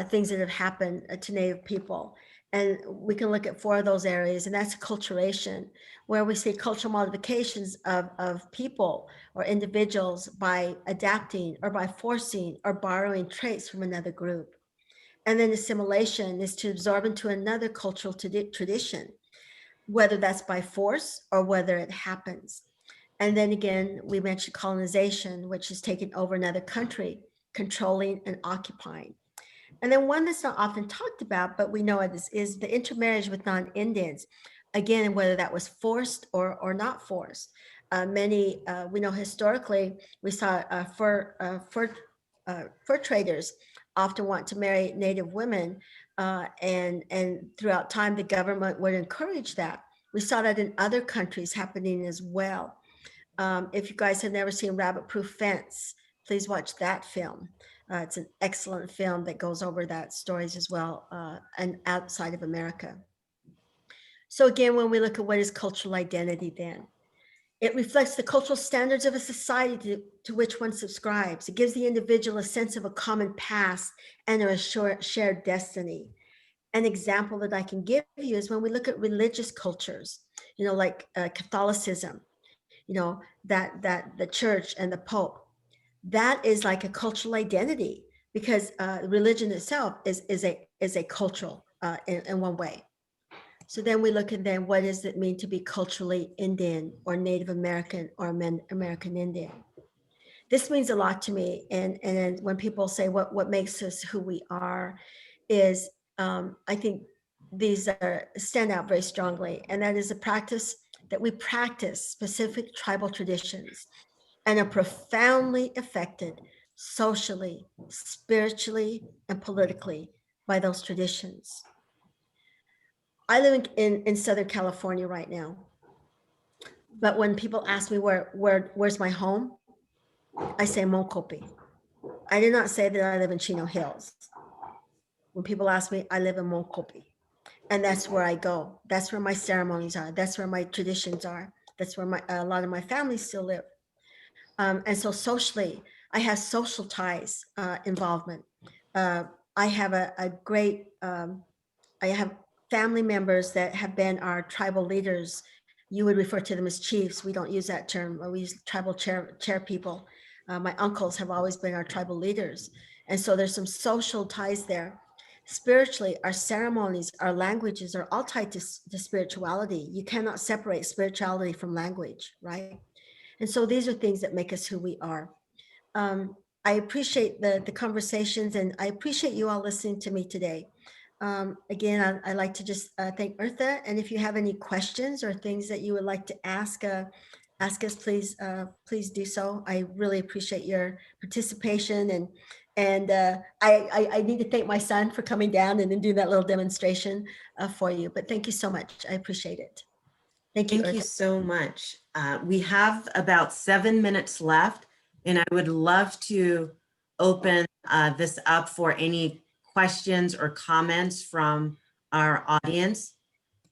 things that have happened to Native people. And we can look at 4 of those areas, and that's acculturation, where we see cultural modifications of people or individuals by adapting or by forcing or borrowing traits from another group. And then assimilation is to absorb into another cultural tradition, whether that's by force or whether it happens. And then again, we mentioned colonization, which is taking over another country, controlling and occupying. And then one that's not often talked about, but we know it is the intermarriage with non-Indians. Again, whether that was forced or not forced. We know historically, we saw fur traders often want to marry Native women, and throughout time, the government would encourage that. We saw that in other countries happening as well. If you guys have never seen Rabbit Proof Fence, please watch that film. It's an excellent film that goes over that stories as well, and outside of America. So again, when we look at what is cultural identity, then it reflects the cultural standards of a society to which one subscribes. It gives the individual a sense of a common past and a shared destiny. An example that I can give you is when we look at religious cultures, like Catholicism, that the church and the Pope, that is like a cultural identity, because religion itself is a cultural in one way. So then we look at then what does it mean to be culturally Indian or Native American or American Indian? This means a lot to me. And then when people say what makes us who we are is, I think these stand out very strongly. And that is a practice that we practice specific tribal traditions and are profoundly affected socially, spiritually, and politically by those traditions. I live in Southern California right now. But when people ask me where's my home, I say Mokopi. I did not say that I live in Chino Hills. When people ask me, I live in Mokopi. And that's where I go. That's where my ceremonies are. That's where my traditions are. That's where a lot of my family still live. And so socially, I have social ties involvement. I have a great, I have family members that have been our tribal leaders. You would refer to them as chiefs. We don't use that term. We use tribal chair people. My uncles have always been our tribal leaders. And so there's some social ties there. Spiritually, our ceremonies, our languages are all tied to spirituality. You cannot separate spirituality from language, right? And so these are things that make us who we are. I appreciate the conversations, and I appreciate you all listening to me today. Again, I like to just thank Eartha. And if you have any questions or things that you would like to ask us, please do so. I really appreciate your participation. And I need to thank my son for coming down and then do that little demonstration for you. But thank you so much. I appreciate it. Thank you, Thank you Eartha. so much. We have about 7 minutes left, and I would love to open this up for any questions or comments from our audience.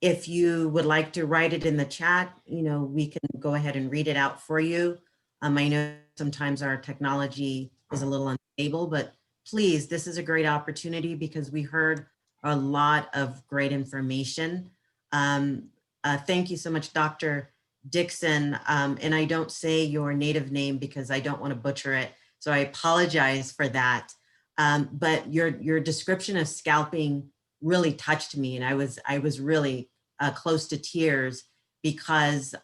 If you would like to write it in the chat, we can go ahead and read it out for you. I know sometimes our technology is a little unstable, but please, this is a great opportunity because we heard a lot of great information. Thank you so much, Dr. Dixon. And I don't say your native name because I don't want to butcher it. So I apologize for that. But your description of scalping really touched me. And I was really close to tears because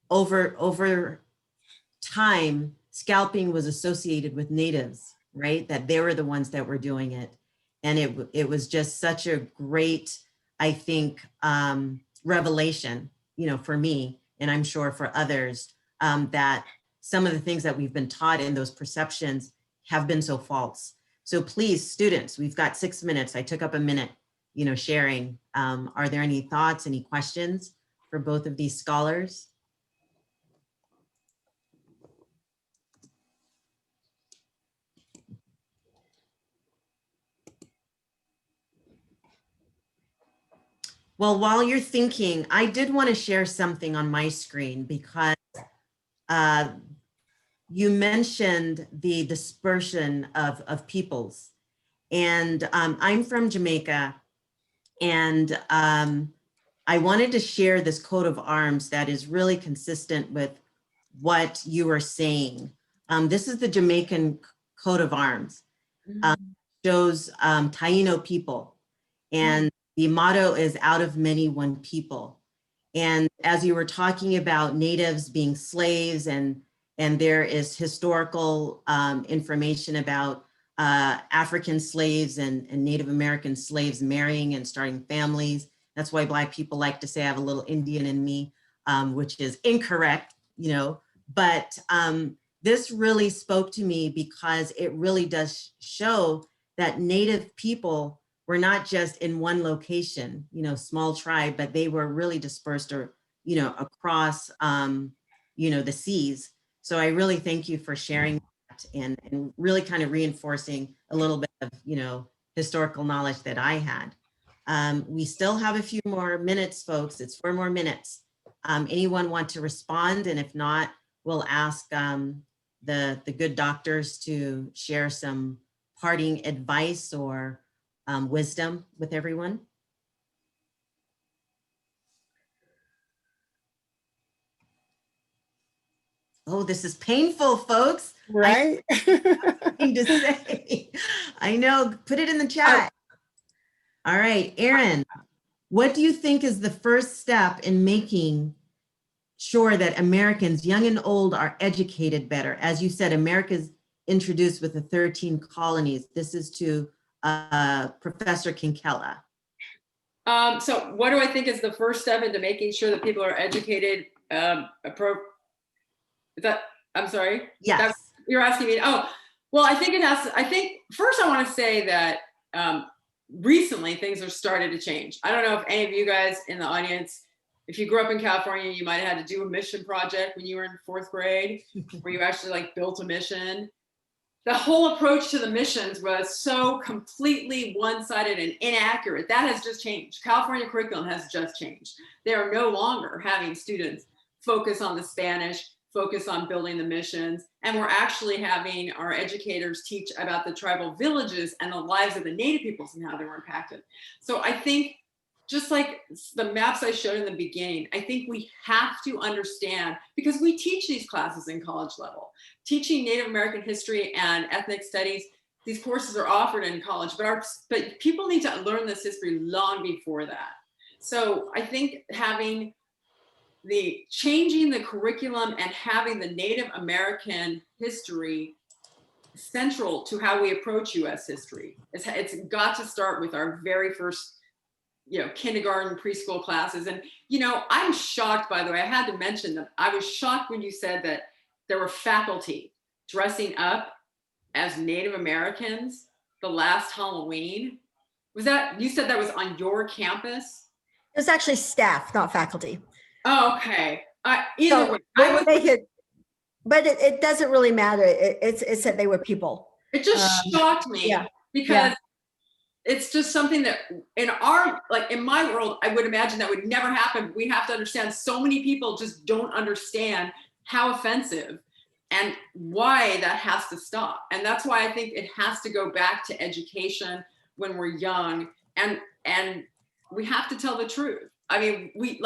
over time, scalping was associated with natives, right? That they were the ones that were doing it. And it was just such a great, I think, revelation, for me, and I'm sure for others, that some of the things that we've been taught in those perceptions have been so false. So please, students, we've got 6 minutes. I took up a minute, sharing. Are there any thoughts, any questions for both of these scholars? Well, while you're thinking, I did want to share something on my screen because you mentioned the dispersion of peoples. And I'm from Jamaica, and I wanted to share this coat of arms that is really consistent with what you were saying. This is the Jamaican coat of arms. Shows Taino people. And the motto is out of many, one people. And as you were talking about natives being slaves, and there is historical information about African slaves and Native American slaves marrying and starting families. That's why Black people like to say I have a little Indian in me, which is incorrect, but this really spoke to me because it really does show that Native people were not just in one location, small tribe, but they were really dispersed or, across, the seas. So I really thank you for sharing that and really kind of reinforcing a little bit of, historical knowledge that I had. We still have a few more minutes, folks. It's 4 more minutes. Anyone want to respond? And if not, we'll ask the good doctors to share some parting advice or wisdom with everyone. Oh, this is painful, folks. Right? Thing to say. I know, put it in the chat. All right, Aaron, what do you think is the first step in making sure that Americans, young and old, are educated better? As you said, America's introduced with the 13 colonies. This is to Professor Kinkella. So what do I think is the first step into making sure that people are educated? I'm sorry? Yes. You're asking me, well, I think first I want to say that recently things are starting to change. I don't know if any of you guys in the audience, if you grew up in California, you might have had to do a mission project when you were in 4th grade, where you actually built a mission. The whole approach to the missions was so completely one-sided and inaccurate. That has just changed. California curriculum has just changed. They are no longer having students focus on the Spanish, focus on building the missions, and we're actually having our educators teach about the tribal villages and the lives of the Native peoples and how they were impacted. So I think, just like the maps I showed in the beginning, I think we have to understand, because we teach these classes in college level. Teaching Native American history and ethnic studies, these courses are offered in college, but people need to learn this history long before that. So I think changing the curriculum and having the Native American history central to how we approach US history. It's got to start with our very first kindergarten, preschool classes. And, I'm shocked, by the way, I had to mention that I was shocked when you said that there were faculty dressing up as Native Americans the last Halloween. You said that was on your campus? It was actually staff, not faculty. Oh, okay. Either way, but it doesn't really matter. It said they were people. It just shocked me because it's just something that in my world, I would imagine that would never happen. We have to understand so many people just don't understand how offensive and why that has to stop. And that's why I think it has to go back to education when we're young, and we have to tell the truth. I mean, we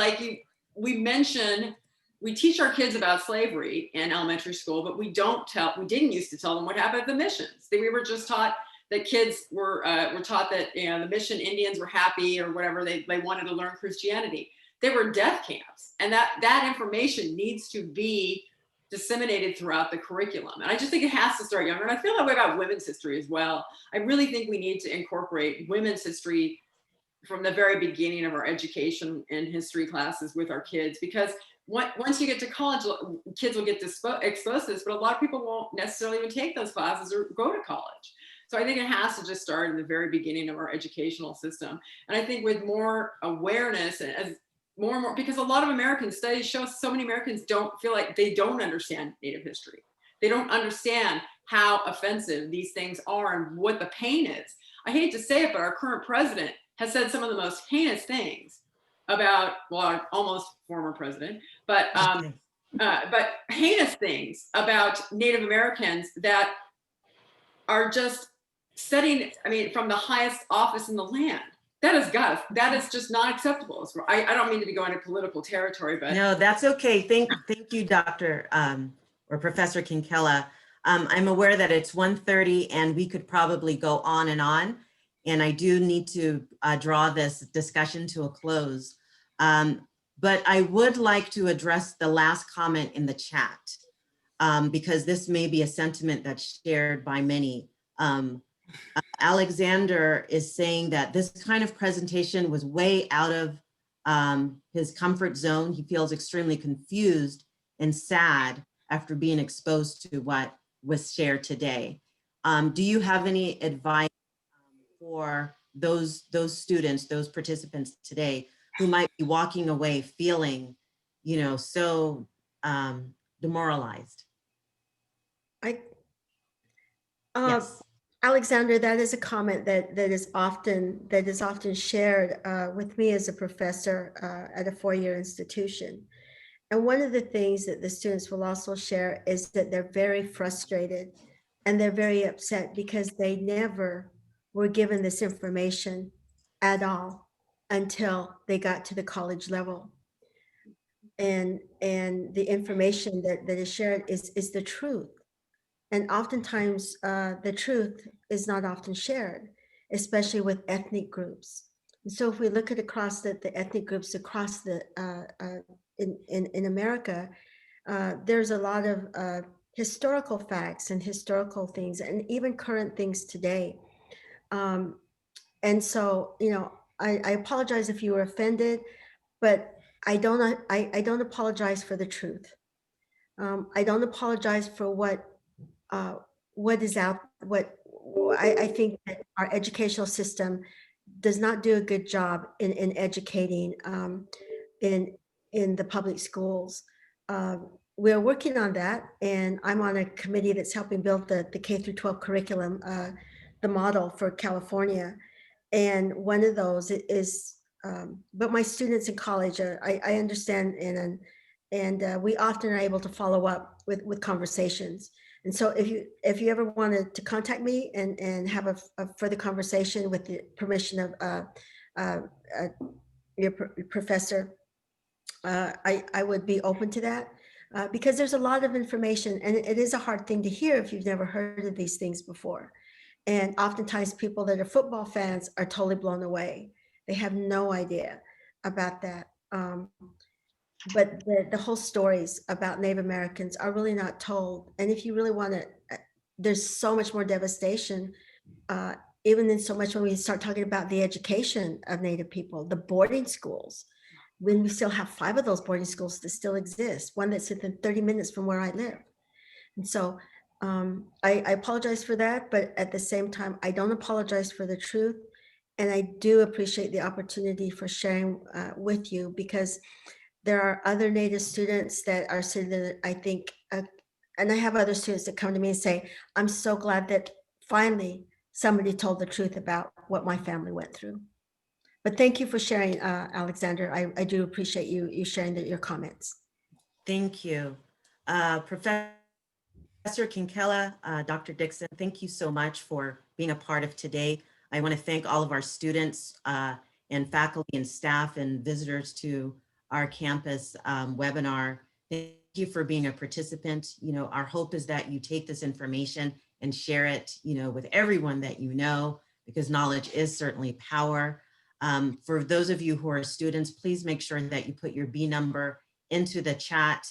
teach our kids about slavery in elementary school, but we didn't used to tell them what happened at the missions. We were just taught that kids were taught that the mission Indians were happy or whatever, they wanted to learn Christianity. They were death camps, and that information needs to be disseminated throughout the curriculum. And I just think it has to start younger. And I feel that way about women's history as well. I really think we need to incorporate women's history from the very beginning of our education and history classes with our kids, because once you get to college, kids will get exposed to this, but a lot of people won't necessarily even take those classes or go to college. So I think it has to just start in the very beginning of our educational system. And I think with more awareness and as more and more, because a lot of American studies show so many Americans don't feel like they don't understand Native history. They don't understand how offensive these things are and what the pain is. I hate to say it, but our current president has said some of the most heinous things about, well, our almost former president, but heinous things about Native Americans that are just setting, I mean, from the highest office in the land. That is just not acceptable. I don't mean to be going into political territory, but no, that's okay. Thank you, Dr. Or Professor Kinkella. I'm aware that it's 1:30 and we could probably go on. And I do need to draw this discussion to a close. But I would like to address the last comment in the chat because this may be a sentiment that's shared by many. Alexander is saying that this kind of presentation was way out of his comfort zone. He feels extremely confused and sad after being exposed to what was shared today. Do you have any advice for those students, those participants today who might be walking away feeling, so demoralized? Yes. Alexander, that is a comment that is often shared with me as a professor at a four-year institution. And one of the things that the students will also share is that they're very frustrated and they're very upset because they never were given this information at all until they got to the college level. And the information that is shared is the truth. And oftentimes the truth is not often shared, especially with ethnic groups. And so if we look at across the ethnic groups across the in America, there's a lot of historical facts and historical things and even current things today. And so, I apologize if you were offended, but I don't apologize for the truth. I don't apologize for what is out, I think that our educational system does not do a good job in educating in the public schools. We're working on that, and I'm on a committee that's helping build the K through 12 curriculum, the model for California. And one of those is, but my students in college, I understand, and we often are able to follow up with conversations. And so if you ever wanted to contact me and have a further conversation with the permission of your professor, I would be open to that because there's a lot of information and it is a hard thing to hear if you've never heard of these things before. And oftentimes people that are football fans are totally blown away. They have no idea about that. But the whole stories about Native Americans are really not told. And if you really want to, there's so much more devastation, even in so much when we start talking about the education of Native people, the boarding schools, when we still have 5 of those boarding schools that still exist, one that's within 30 minutes from where I live. And so I apologize for that, but at the same time, I don't apologize for the truth. And I do appreciate the opportunity for sharing with you because there are other Native students that are sitting there, I think, and I have other students that come to me and say, I'm so glad that finally somebody told the truth about what my family went through. But thank you for sharing, Alexander. I do appreciate you sharing your comments. Thank you. Professor Kinkella, Dr. Dixon, thank you so much for being a part of today. I want to thank all of our students and faculty and staff and visitors to our campus webinar. Thank you for being a participant. Our hope is that you take this information and share it, with everyone that you know, because knowledge is certainly power. For those of you who are students, please make sure that you put your B number into the chat.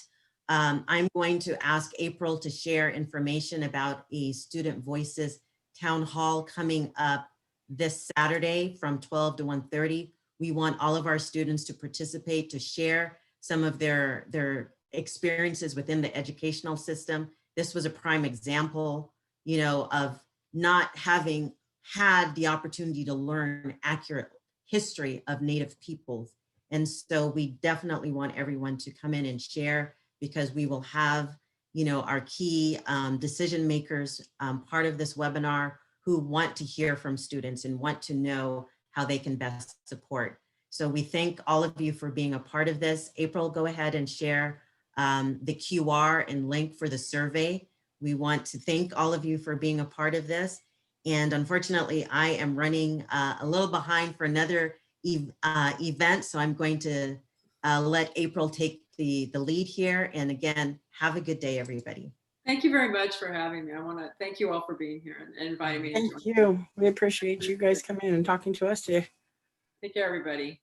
I'm going to ask April to share information about a Student Voices Town Hall coming up this Saturday from 12 to 1:30. We want all of our students to participate, to share some of their experiences within the educational system. This was a prime example, of not having had the opportunity to learn accurate history of Native peoples. And so we definitely want everyone to come in and share, because we will have, you know, our key decision makers part of this webinar who want to hear from students and want to know how they can best support. So we thank all of you for being a part of this. April, go ahead and share the QR and link for the survey. We want to thank all of you for being a part of this. And unfortunately, I am running a little behind for another event. So I'm going to let April take the lead here. And again, have a good day, everybody. Thank you very much for having me. I want to thank you all for being here and inviting me to join. Thank you. We appreciate you guys coming in and talking to us today. Take care, everybody.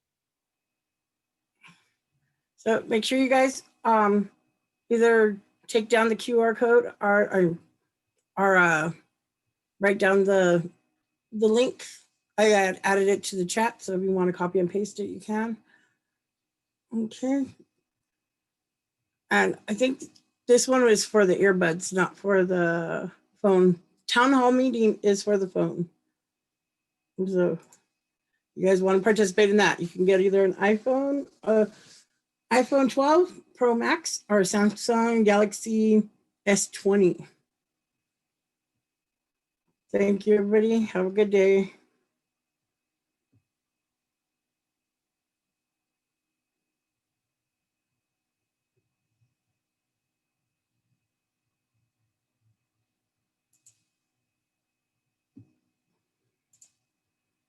So make sure you guys either take down the QR code or write down the link. I added it to the chat, so if you want to copy and paste it, you can. Okay. And I think this one was for the earbuds, not for the phone. Town hall meeting is for the phone. So you guys want to participate in that, you can get either an iPhone 12 Pro Max or Samsung Galaxy S20. Thank you, everybody. Have a good day.